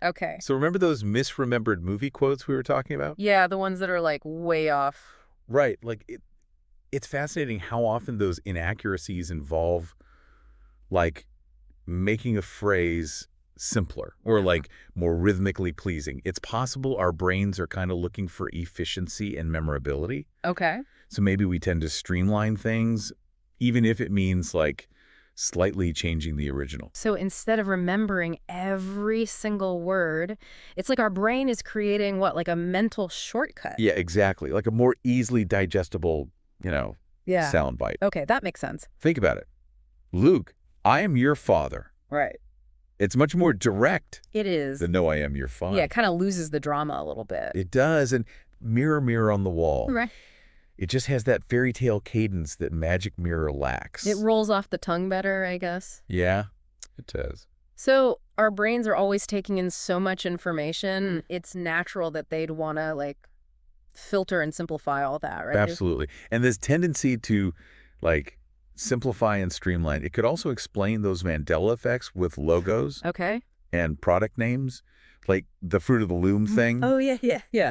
Okay. So remember those misremembered movie quotes we were talking about? Yeah, the ones that are like way off. Right. Like it's fascinating how often those inaccuracies involve like making a phrase simpler or like more rhythmically pleasing. It's possible our brains are kind of looking for efficiency and memorability. Okay. So maybe we tend to streamline things, even if it means like slightly changing the original. So instead of remembering every single word, it's like our brain is creating what, like a mental shortcut? Yeah, exactly. Like a more easily digestible, Yeah. soundbite. Okay, that makes sense. Think about it. Luke, I am your father. Right. It's much more direct It is. than no, I am your father. Yeah, it kind of loses the drama a little bit. It does. And mirror, mirror on the wall. Right. It just has that fairy tale cadence that Magic Mirror lacks. It rolls off the tongue better, I guess. Yeah, it does. So our brains are always taking in so much information. It's natural that they'd want to like filter and simplify all that, right? Absolutely. And this tendency to like simplify and streamline, it could also explain those Mandela effects with logos Okay. and product names, like the Fruit of the Loom thing. Oh, yeah.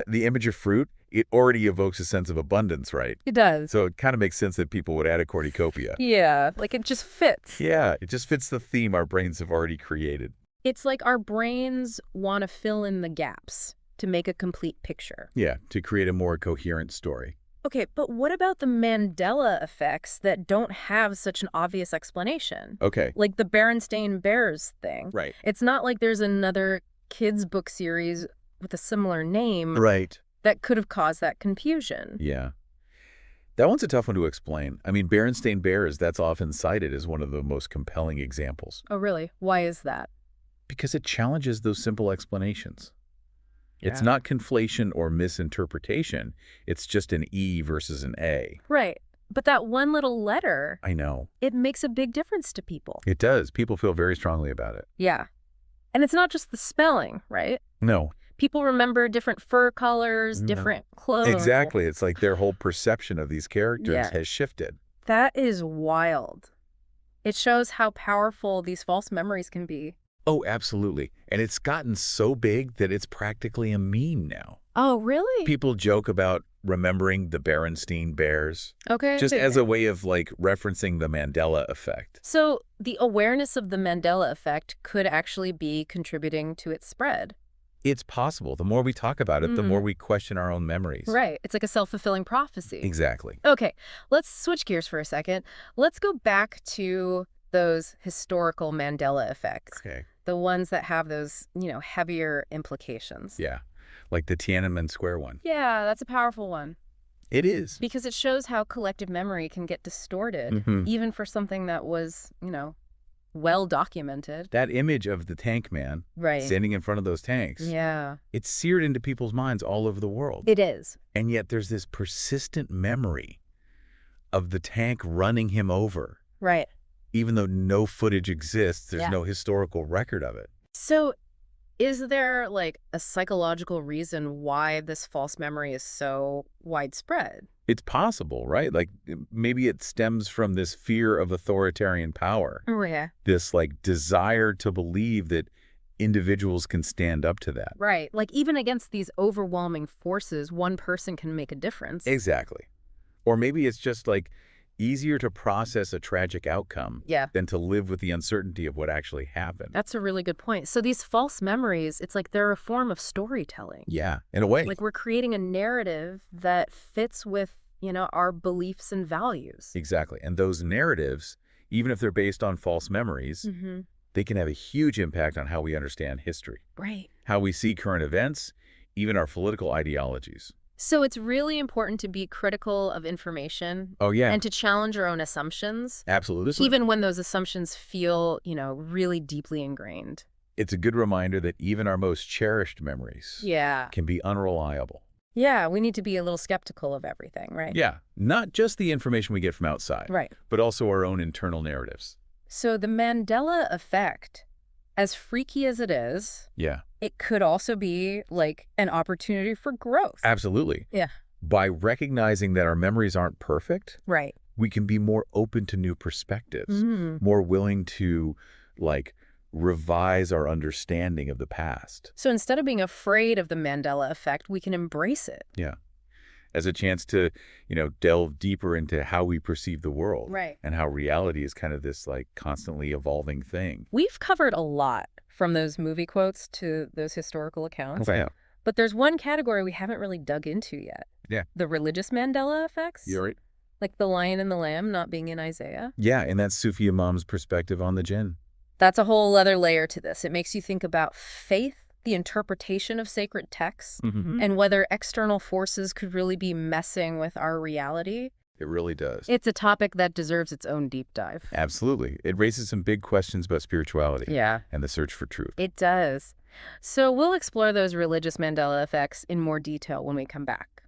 The image of fruit, it already evokes a sense of abundance, right? It does. So it kind of makes sense that people would add a cornucopia. Yeah, like it just fits. Yeah, it just fits the theme our brains have already created. It's like our brains want to fill in the gaps to make a complete picture. Yeah, to create a more coherent story. Okay, but what about the Mandela effects that don't have such an obvious explanation? Okay. Like the Berenstain Bears thing. Right. It's not like there's another kids' book series with a similar name Right. that could have caused that confusion. Yeah. That one's a tough one to explain. I mean, Berenstain Bears, that's often cited as one of the most compelling examples Oh, really? Why is that? because it challenges those simple explanations. It's Yeah. not conflation or misinterpretation. It's just an E versus an A. Right. But that one little letter, I know. it makes a big difference to people. It does. People feel very strongly about it. Yeah. And it's not just the spelling, right? No. People remember different fur colors, No. different clothes. Exactly. It's like their whole perception of these characters Yeah. has shifted. That is wild. It shows how powerful these false memories can be. Oh, absolutely. And it's gotten so big that it's practically a meme now. Oh, really? People joke about remembering the Berenstain Bears Okay. just as a way of like referencing the Mandela effect. So the awareness of the Mandela effect could actually be contributing to its spread. It's possible. The more we talk about it, the more we question our own memories. Right. It's like a self-fulfilling prophecy. Exactly. Okay, let's switch gears for a second. Let's go back to those historical Mandela effects, Okay. the ones that have those, heavier implications. Yeah. Like the Tiananmen Square one. Yeah, that's a powerful one It is. because it shows how collective memory can get distorted, even for something that was, well documented. That image of the tank man Right. standing in front of those tanks, Yeah, it's seared into people's minds all over the world. it is. And yet there's this persistent memory of the tank running him over. Right. Even though no footage exists, there's Yeah. no historical record of it. So is there like a psychological reason why this false memory is so widespread? It's possible, right? Like maybe it stems from this fear of authoritarian power, Oh, yeah. this like desire to believe that individuals can stand up to that. Right. Like even against these overwhelming forces, one person can make a difference. Exactly. Or maybe it's just like easier to process a tragic outcome Yeah. than to live with the uncertainty of what actually happened. That's a really good point. So these false memories, it's like they're a form of storytelling. Yeah, in a way. Like we're creating a narrative that fits with, our beliefs and values. Exactly. And those narratives, even if they're based on false memories, they can have a huge impact on how we understand history, Right. how we see current events, even our political ideologies. So it's really important to be critical of information Oh, yeah. and to challenge our own assumptions, Absolutely. even when those assumptions feel, really deeply ingrained. It's a good reminder that even our most cherished memories Yeah. can be unreliable. Yeah, we need to be a little skeptical of everything, right? Yeah, not just the information we get from outside, Right. but also our own internal narratives. So the Mandela effect, as freaky as it is, Yeah, it could also be like an opportunity for growth. absolutely. Yeah. By recognizing that our memories aren't perfect, Right. we can be more open to new perspectives, more willing to, like, revise our understanding of the past. So instead of being afraid of the Mandela effect, we can embrace it. Yeah. As a chance to, delve deeper into how we perceive the world. Right. And how reality is kind of this, like, constantly evolving thing. We've covered a lot, from those movie quotes to those historical accounts. Oh, yeah. But there's one category we haven't really dug into yet. Yeah. The religious Mandela effects. You're right. Like the lion and the lamb not being in Isaiah. Yeah, and that's Sufi Imam's perspective on the jinn. That's a whole other layer to this. It makes you think about faith, the interpretation of sacred texts, and whether external forces could really be messing with our reality. It really does. It's a topic that deserves its own deep dive. Absolutely. It raises some big questions about spirituality. Yeah. And the search for truth. It does. So we'll explore those religious Mandela effects in more detail when we come back.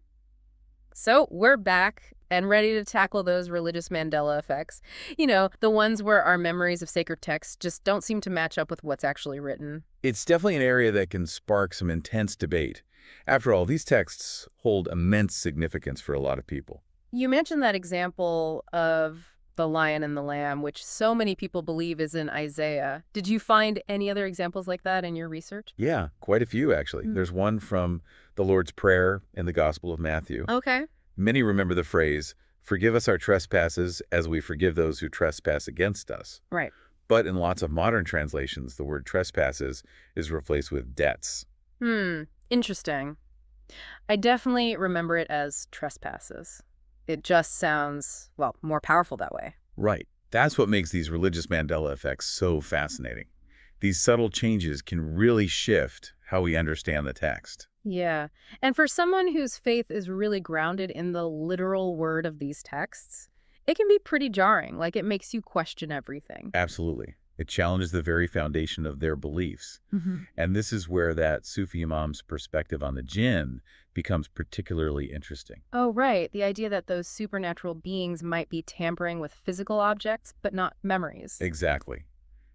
So we're back and ready to tackle those religious Mandela effects. The ones where our memories of sacred texts just don't seem to match up with what's actually written. It's definitely an area that can spark some intense debate. After all, these texts hold immense significance for a lot of people. You mentioned that example of the lion and the lamb, which so many people believe is in Isaiah. Did you find any other examples like that in your research? Yeah, quite a few, actually. There's one from the Lord's Prayer in the Gospel of Matthew. Okay. Many remember the phrase, "Forgive us our trespasses as we forgive those who trespass against us." Right. But in lots of modern translations, the word trespasses is replaced with debts. Interesting. I definitely remember it as trespasses. It just sounds, well, more powerful that way. Right. That's what makes these religious Mandela effects so fascinating. These subtle changes can really shift how we understand the text. Yeah. And for someone whose faith is really grounded in the literal word of these texts, it can be pretty jarring. Like, it makes you question everything. Absolutely. It challenges the very foundation of their beliefs. And this is where that Sufi Imam's perspective on the jinn becomes particularly interesting. Oh, right. The idea that those supernatural beings might be tampering with physical objects, but not memories. Exactly.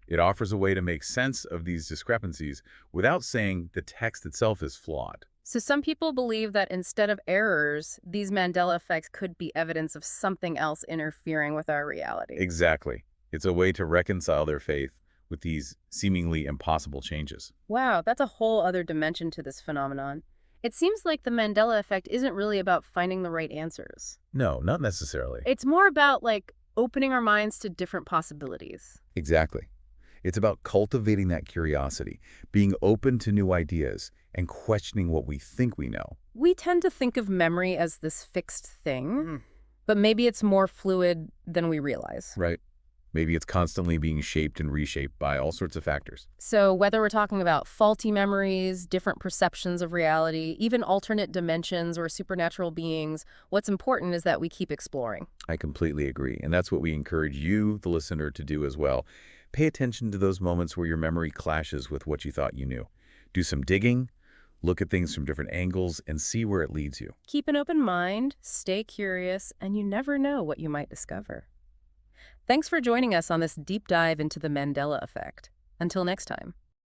It offers a way to make sense of these discrepancies without saying the text itself is flawed. So some people believe that instead of errors, these Mandela effects could be evidence of something else interfering with our reality. Exactly. It's a way to reconcile their faith with these seemingly impossible changes. Wow, that's a whole other dimension to this phenomenon. It seems like the Mandela effect isn't really about finding the right answers. No, not necessarily. It's more about, like, opening our minds to different possibilities. Exactly. It's about cultivating that curiosity, being open to new ideas, and questioning what we think we know. We tend to think of memory as this fixed thing, but maybe it's more fluid than we realize. Right. Maybe it's constantly being shaped and reshaped by all sorts of factors. So whether we're talking about faulty memories, different perceptions of reality, even alternate dimensions or supernatural beings, what's important is that we keep exploring. I completely agree. And that's what we encourage you, the listener, to do as well. Pay attention to those moments where your memory clashes with what you thought you knew. Do some digging, look at things from different angles, and see where it leads you. Keep an open mind, stay curious, and you never know what you might discover. Thanks for joining us on this deep dive into the Mandela effect. Until next time.